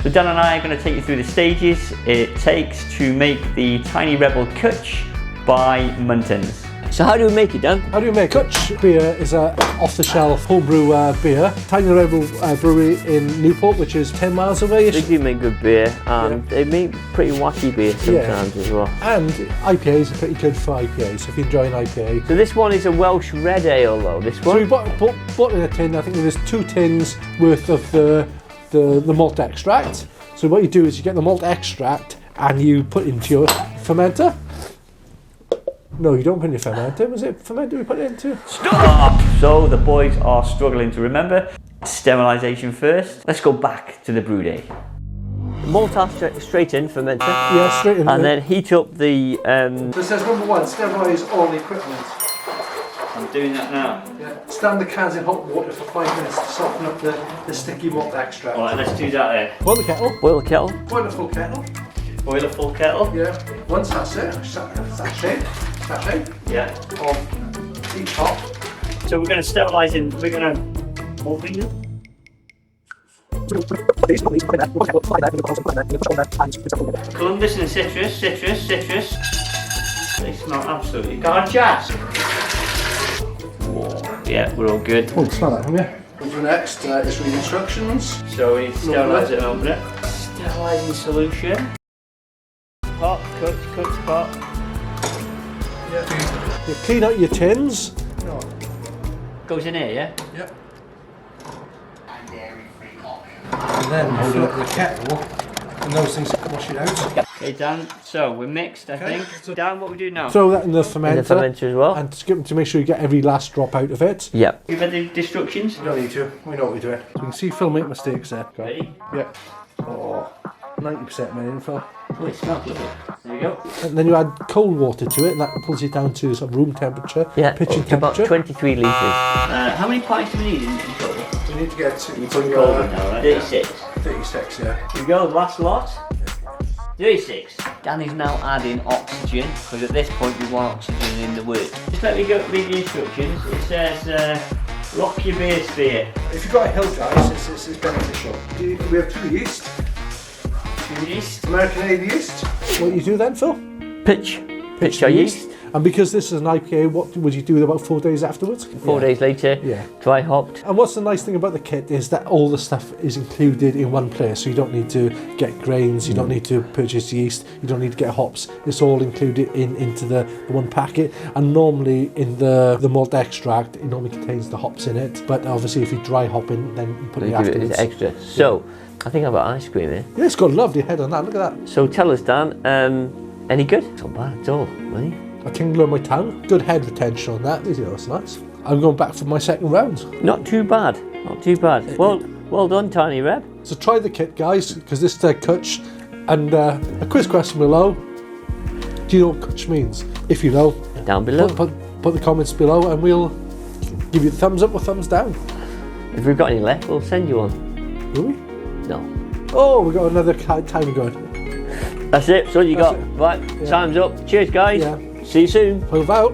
So Dan and I are going to take you through the stages it takes to make the Tiny Rebel Cwtch by Muntons. So how do we make it, Dan? How do you make Cwtch beer? Is a off-the-shelf homebrew beer. Tiny Rebel Brewery in Newport, which is 10 miles away. They do make good beer, and they make pretty wacky beer sometimes as well. And IPAs are pretty good for IPAs, so if you enjoy an IPA. So this one is a Welsh red ale though, this one? So we bought in a tin. I think there's 2 tins worth of the malt extract. So what you do is you get the malt extract and you put it into your fermenter. No, you don't put it in your fermenter. Was it fermenter we put it into? Stop! So the boys are struggling to remember. Sterilisation first. Let's go back to the brew day. Malt straight in fermenter. Yeah, straight in. And then heat up the... So it says number 1, sterilise all the equipment. I'm doing that now. Yeah. Stand the cans in hot water for 5 minutes to soften up the sticky malt extract. Alright, let's do that then. Boil the kettle. Boil the kettle. Boil a full kettle. Boil a full kettle. Yeah. 1 sachet. Yeah. Of each hop. So we're going to sterilise in, we're going to open it. Columbus and citrus. They smell absolutely gorgeous. Whoa. Yeah, we're all good. Oh, smell that from here. What we'll do next is read instructions. So we need to sterilise it and open it. Sterilising solution. Pot, Cwtch pot. You clean out your tins. Goes in here, yeah? Yep. And then hold it up to the kettle, and those things wash it out. Okay, Dan, so we're mixed, I think. So Dan, what we do now? Throw that in the fermenter. In the fermenter as well. And to make sure you get every last drop out of it. Yep. You read the instructions? You don't need to. We know what we're doing. So you can see Phil make mistakes there. Ready? Yeah. Oh, 90% made in, Phil. Oh, it smells lovely. There you go. And then you add cold water to it, and that pulls it down to sort of room temperature, pitching about temperature. 23 litres. How many pints do we need in total? We need to get to You put cold in now, right? 36. 36, yeah. Here we go, last lot. 36. Danny's now adding oxygen, because at this point we want oxygen in the work. Just let me go read the instructions. It says, lock your beer sphere. If you've got a hill guys, it's beneficial. We have 2 yeast. 2 yeast. American-made yeast. What you do then, Phil? Pitch our yeast. And because this is an IPA, what would you do about 4 days afterwards? 4 days later, dry hopped. And what's the nice thing about the kit is that all the stuff is included in one place, so you don't need to get grains, you don't need to purchase yeast, you don't need to get hops. It's all included into the one packet. And normally in the malt extract, it normally contains the hops in it, but obviously if you dry hop in, then you put it afterwards. It's extra. So, I think I've got ice cream here. Yeah, it's got a lovely head on that, look at that. So tell us, Dan, any good? It's not bad at all, really. A tingle on my tongue, good head retention on that, you know, it's nice. I'm going back for my second round. Not too bad, not too bad. Well done, Tiny Reb. So try the kit, guys, because this is Cwtch. And a quiz question below. Do you know what Cwtch means? If you know, Down below. put the comments below and we'll give you a thumbs up or thumbs down. If we've got any left, we'll send you one. Will we? No. Oh, we got another time going. That's it, that's all you got. It. Right, time's up. Cheers, guys. Yeah. See you soon. Move out.